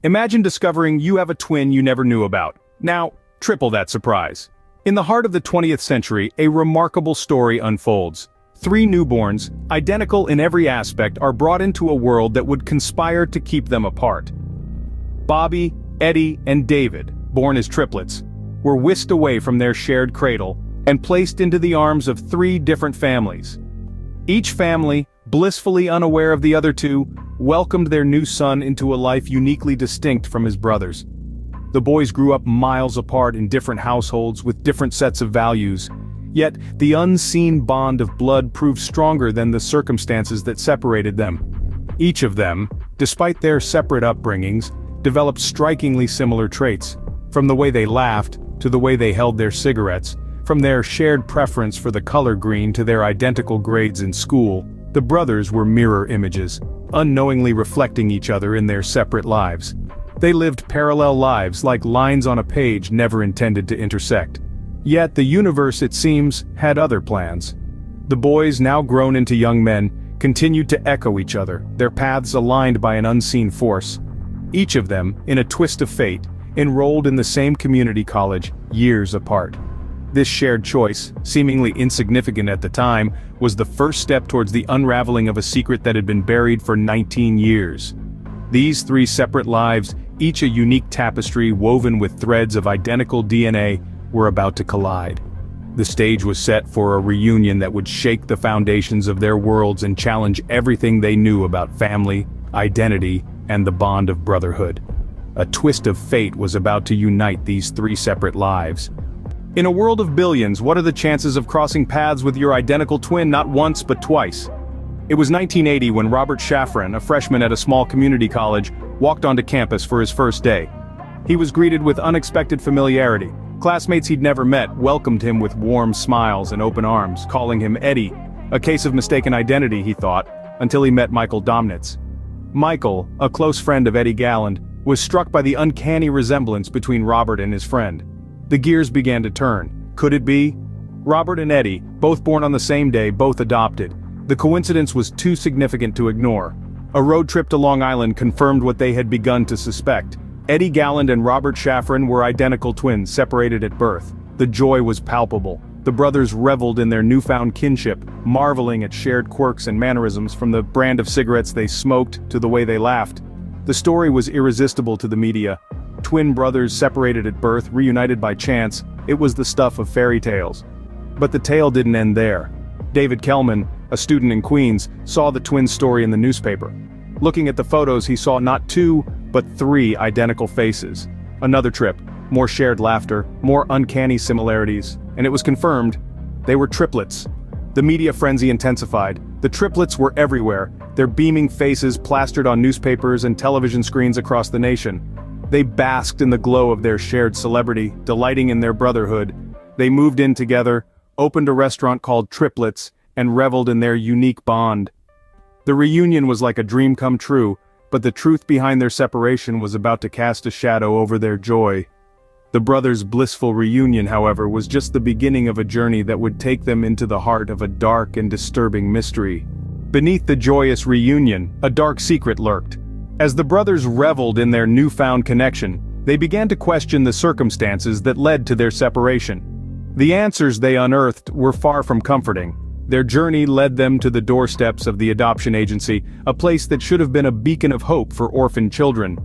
Imagine discovering you have a twin you never knew about. Now, triple that surprise. In the heart of the 20th century, a remarkable story unfolds. Three newborns, identical in every aspect, are brought into a world that would conspire to keep them apart. Bobby, Eddie, and David, born as triplets, were whisked away from their shared cradle and placed into the arms of three different families. Each family, blissfully unaware of the other two, welcomed their new son into a life uniquely distinct from his brothers. The boys grew up miles apart in different households with different sets of values. Yet, the unseen bond of blood proved stronger than the circumstances that separated them. Each of them, despite their separate upbringings, developed strikingly similar traits. From the way they laughed, to the way they held their cigarettes, from their shared preference for the color green to their identical grades in school, the brothers were mirror images, unknowingly reflecting each other in their separate lives. They lived parallel lives like lines on a page never intended to intersect. Yet the universe, it seems, had other plans. The boys, now grown into young men, continued to echo each other, their paths aligned by an unseen force. Each of them, in a twist of fate, enrolled in the same community college, years apart. This shared choice, seemingly insignificant at the time, was the first step towards the unraveling of a secret that had been buried for 19 years. These three separate lives, each a unique tapestry woven with threads of identical DNA, were about to collide. The stage was set for a reunion that would shake the foundations of their worlds and challenge everything they knew about family, identity, and the bond of brotherhood. A twist of fate was about to unite these three separate lives. In a world of billions, what are the chances of crossing paths with your identical twin not once but twice? It was 1980 when Robert Shafran, a freshman at a small community college, walked onto campus for his first day. He was greeted with unexpected familiarity. Classmates he'd never met welcomed him with warm smiles and open arms, calling him Eddie. A case of mistaken identity, he thought, until he met Michael Domnitz. Michael, a close friend of Eddie Galland, was struck by the uncanny resemblance between Robert and his friend. The gears began to turn. Could it be? Robert and Eddie, both born on the same day, both adopted. The coincidence was too significant to ignore. A road trip to Long Island confirmed what they had begun to suspect. Eddie Galland and Robert Shafran were identical twins, separated at birth. The joy was palpable. The brothers reveled in their newfound kinship, marveling at shared quirks and mannerisms, from the brand of cigarettes they smoked to the way they laughed. The story was irresistible to the media. Twin brothers separated at birth, reunited by chance. It was the stuff of fairy tales. But the tale didn't end there. David Kellman, a student in Queens, saw the twin story in the newspaper. Looking at the photos, he saw not two, but three identical faces. Another trip, more shared laughter, more uncanny similarities, and it was confirmed. They were triplets. The media frenzy intensified. The triplets were everywhere, their beaming faces plastered on newspapers and television screens across the nation. They basked in the glow of their shared celebrity, delighting in their brotherhood. They moved in together, opened a restaurant called Triplets, and reveled in their unique bond. The reunion was like a dream come true, but the truth behind their separation was about to cast a shadow over their joy. The brothers' blissful reunion, however, was just the beginning of a journey that would take them into the heart of a dark and disturbing mystery. Beneath the joyous reunion, a dark secret lurked. As the brothers reveled in their newfound connection, they began to question the circumstances that led to their separation. The answers they unearthed were far from comforting. Their journey led them to the doorsteps of the adoption agency, a place that should have been a beacon of hope for orphaned children.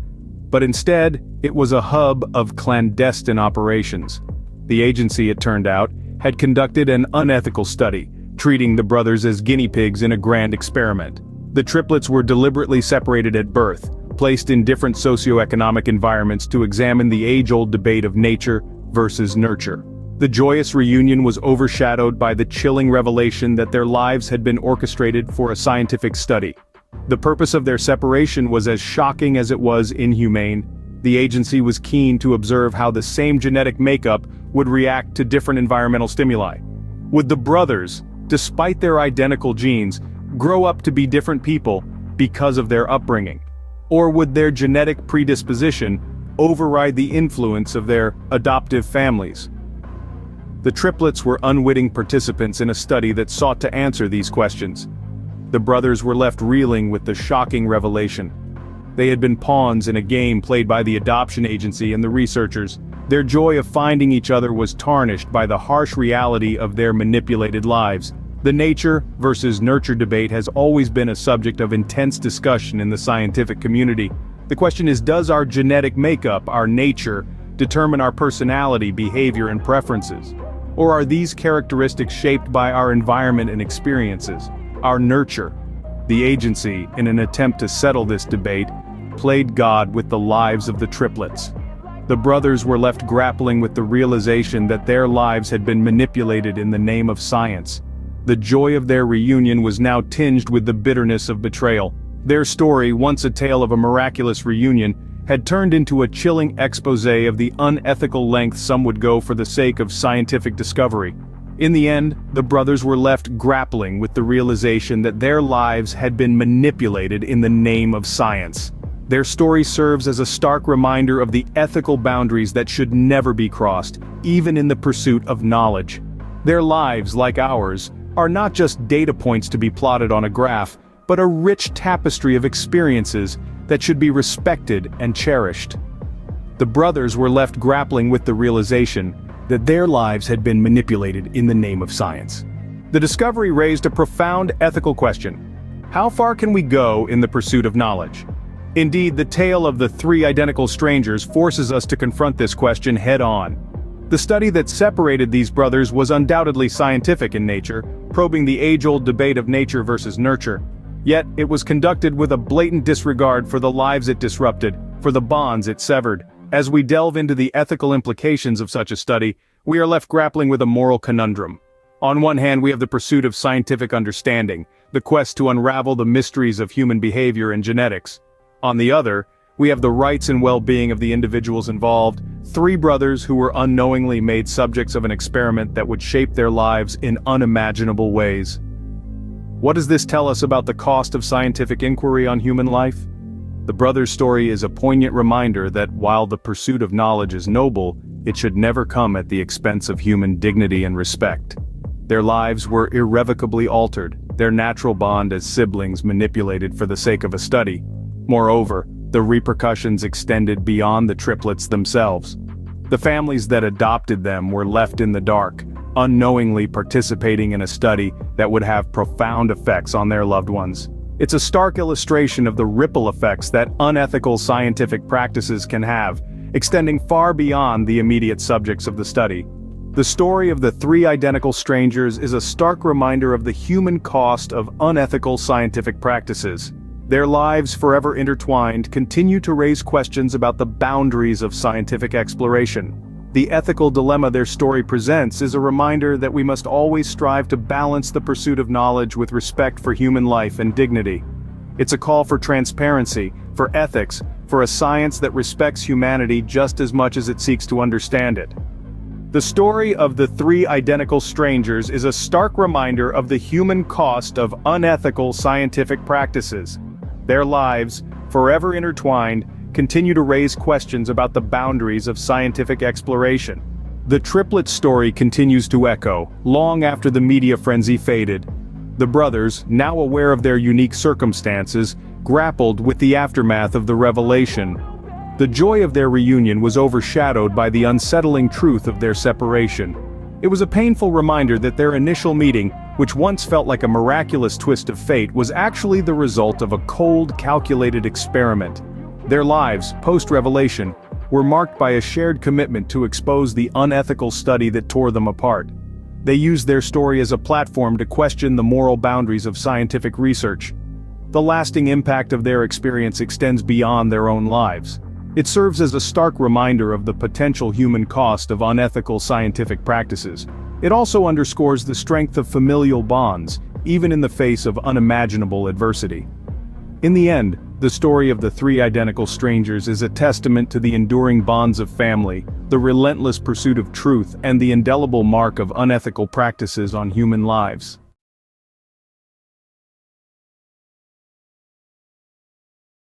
But instead, it was a hub of clandestine operations. The agency, it turned out, had conducted an unethical study, treating the brothers as guinea pigs in a grand experiment. The triplets were deliberately separated at birth, placed in different socioeconomic environments to examine the age-old debate of nature versus nurture. The joyous reunion was overshadowed by the chilling revelation that their lives had been orchestrated for a scientific study. The purpose of their separation was as shocking as it was inhumane. The agency was keen to observe how the same genetic makeup would react to different environmental stimuli. Would the brothers, despite their identical genes, grow up to be different people because of their upbringing? Or would their genetic predisposition override the influence of their adoptive families? The triplets were unwitting participants in a study that sought to answer these questions. The brothers were left reeling with the shocking revelation. They had been pawns in a game played by the adoption agency and the researchers. Their joy of finding each other was tarnished by the harsh reality of their manipulated lives. The nature versus nurture debate has always been a subject of intense discussion in the scientific community. The question is, does our genetic makeup, our nature, determine our personality, behavior, and preferences? Or are these characteristics shaped by our environment and experiences, our nurture? The agency, in an attempt to settle this debate, played God with the lives of the triplets. The brothers were left grappling with the realization that their lives had been manipulated in the name of science. The joy of their reunion was now tinged with the bitterness of betrayal. Their story, once a tale of a miraculous reunion, had turned into a chilling exposé of the unethical lengths some would go for the sake of scientific discovery. In the end, the brothers were left grappling with the realization that their lives had been manipulated in the name of science. Their story serves as a stark reminder of the ethical boundaries that should never be crossed, even in the pursuit of knowledge. Their lives, like ours, are not just data points to be plotted on a graph, but a rich tapestry of experiences that should be respected and cherished. The brothers were left grappling with the realization that their lives had been manipulated in the name of science. The discovery raised a profound ethical question. How far can we go in the pursuit of knowledge? Indeed, the tale of the three identical strangers forces us to confront this question head-on. The study that separated these brothers was undoubtedly scientific in nature, probing the age-old debate of nature versus nurture. Yet, it was conducted with a blatant disregard for the lives it disrupted, for the bonds it severed. As we delve into the ethical implications of such a study, we are left grappling with a moral conundrum. On one hand, we have the pursuit of scientific understanding, the quest to unravel the mysteries of human behavior and genetics. On the other, we have the rights and well-being of the individuals involved, three brothers who were unknowingly made subjects of an experiment that would shape their lives in unimaginable ways. What does this tell us about the cost of scientific inquiry on human life? The brothers' story is a poignant reminder that while the pursuit of knowledge is noble, it should never come at the expense of human dignity and respect. Their lives were irrevocably altered, their natural bond as siblings manipulated for the sake of a study. Moreover, the repercussions extended beyond the triplets themselves. The families that adopted them were left in the dark, unknowingly participating in a study that would have profound effects on their loved ones. It's a stark illustration of the ripple effects that unethical scientific practices can have, extending far beyond the immediate subjects of the study. The story of the three identical strangers is a stark reminder of the human cost of unethical scientific practices. Their lives, forever intertwined, continue to raise questions about the boundaries of scientific exploration. The ethical dilemma their story presents is a reminder that we must always strive to balance the pursuit of knowledge with respect for human life and dignity. It's a call for transparency, for ethics, for a science that respects humanity just as much as it seeks to understand it. The story of the three identical strangers is a stark reminder of the human cost of unethical scientific practices. Their lives, forever intertwined, continue to raise questions about the boundaries of scientific exploration. The triplet story continues to echo, long after the media frenzy faded. The brothers, now aware of their unique circumstances, grappled with the aftermath of the revelation. The joy of their reunion was overshadowed by the unsettling truth of their separation. It was a painful reminder that their initial meeting, which once felt like a miraculous twist of fate, was actually the result of a cold, calculated experiment. Their lives, post-revelation, were marked by a shared commitment to expose the unethical study that tore them apart. They used their story as a platform to question the moral boundaries of scientific research. The lasting impact of their experience extends beyond their own lives. It serves as a stark reminder of the potential human cost of unethical scientific practices. It also underscores the strength of familial bonds, even in the face of unimaginable adversity. In the end, the story of the three identical strangers is a testament to the enduring bonds of family, the relentless pursuit of truth, and the indelible mark of unethical practices on human lives.